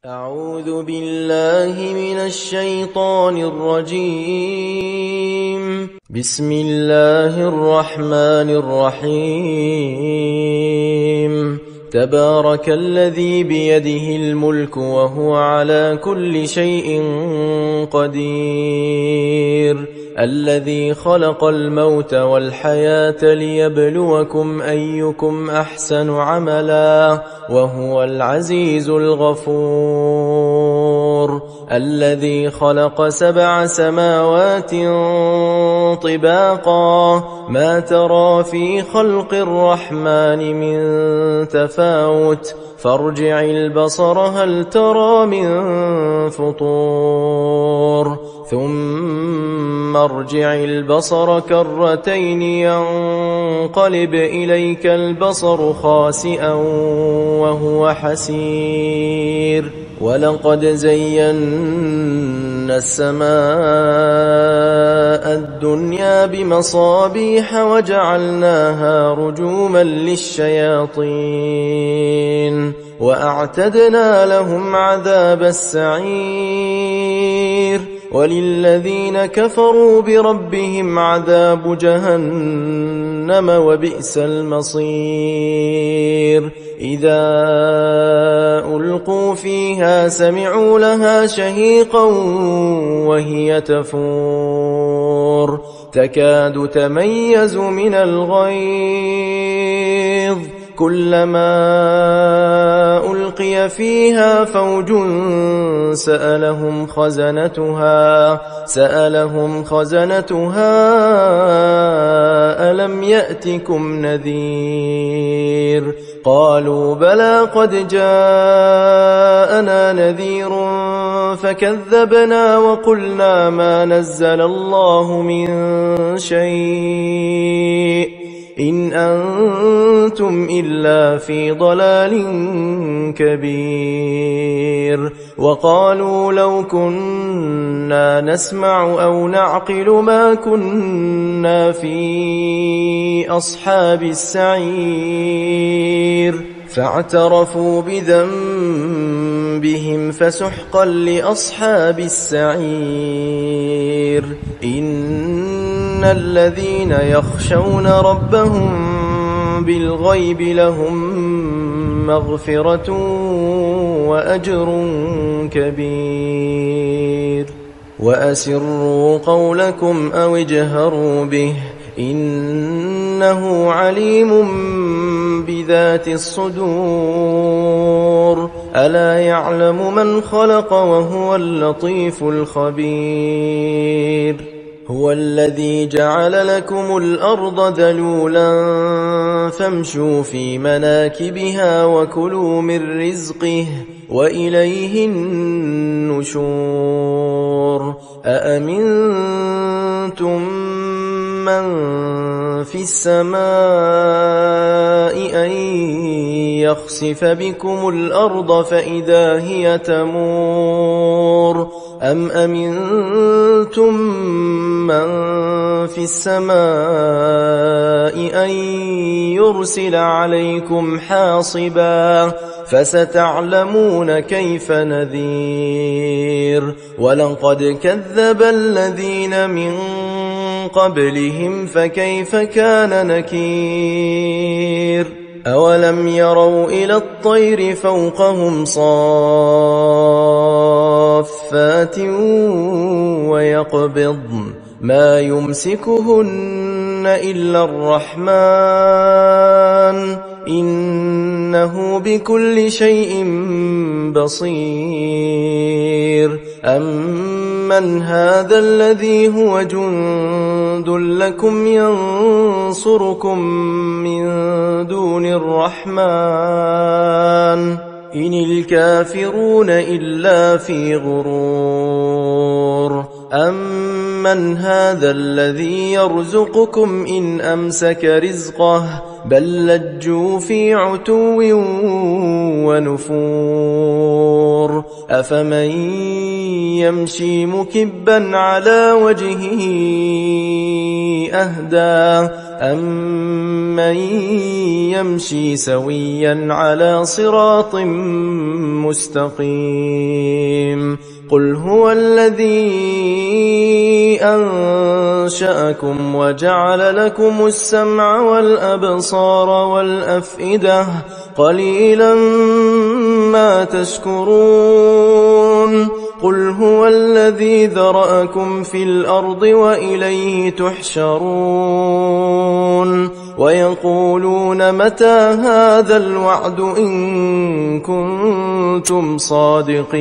أعوذ بالله من الشيطان الرجيم. بسم الله الرحمن الرحيم. تبارك الذي بيده الملك وهو على كل شيء قدير. الذي خلق الموت والحياة ليبلوكم أيكم أحسن عملا وهو العزيز الغفور. الذي خلق 7 سماوات طباقا ما ترى في خلق الرحمن من تفاوت فارجع البصر هل ترى من فطور ثم ارجع البصر كرتين ينقلب إليك البصر خاسئا وهو حسير. ولقد زينا السماء الدنيا بمصابيح وجعلناها رجوما للشياطين وأعتدنا لهم عذاب السعير. وللذين كفروا بربهم عذاب جهنم وبئس المصير. إذا ألقوا فيها سمعوا لها شهيقا وهي تفور تكاد تميز من الغيظ كلما ألقي فيها فوج سألهم خزنتها ألم يأتكم نذير قالوا بلى قد جاءنا نذير فكذبنا وقلنا ما نزل الله من شيء إن أنتم إلا في ضلال كبير. وقالوا لو كنا نسمع أو نعقل ما كنا في أصحاب السعير فاعترفوا بذنبهم فسحقا لأصحاب السعير. إن الذين يخشون ربهم بالغيب لهم مغفرة وأجر كبير. وأسروا قولكم أو اجهروا به إنه عليم بذات الصدور. ألا يعلم من خلق وهو اللطيف الخبير. هو الذي جعل لكم الأرض ذلولا فامشوا في مناكبها وكلوا من رزقه وإليه النشور. أأمنتم من في السماء أن يخسف بكم الأرض فإذا هي تمور أم أمنتم من في السماء أن يرسل عليكم حاصبا فستعلمون كيف نذير. ولقد كذب الذين من قبلهم فكيف كان نكير. أولم يروا إلى الطير فوقهم صافات ويقبضن ما يمسكهن إلا الرحمن إنه بكل شيء بصير. أمن هذا الذي هو جند لكم ينصركم من دون الرحمن إن الكافرون إلا في غرور. أمن هذا الذي يرزقكم إن أمسك رزقه بل لجوا في عتو ونفور. أفمن يمشي مكبا على وجهه أهدى أمن يمشي سويا على صراط مستقيم قل هو الذي أنشأكم وجعل لكم السمع والأبصار والأفئدة قليلا ما تشكرون قل هو الذي ذرأكم في الأرض وإليه تحشرون ويقولون متى هذا الوعد إن كنتم صادقين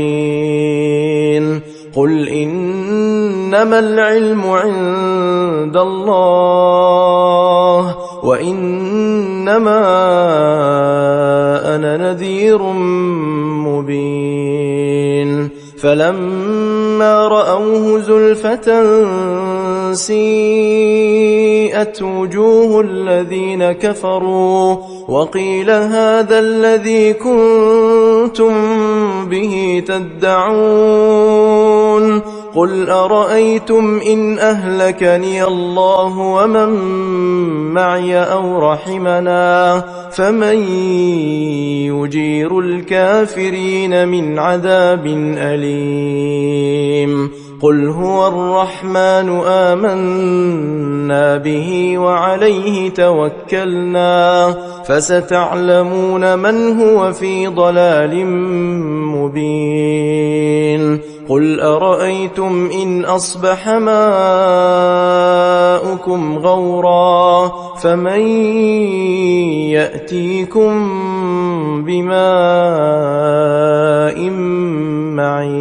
قل إنما العلم عند الله وإنما أنا نذير مبين فلما رأوه زلفة سيئت وجوه الذين كفروا وقيل هذا الذي كنتم به تدعون قل أرأيتم إن أهلكني الله ومن معي أو رحمنا فمن يجير الكافرين من عذاب أليم قل هو الرحمن آمنا به وعليه توكلنا فستعلمون من هو في ضلال مبين قل أرأيتم إن أصبح ماؤكم غورا فمن يأتيكم بماء معين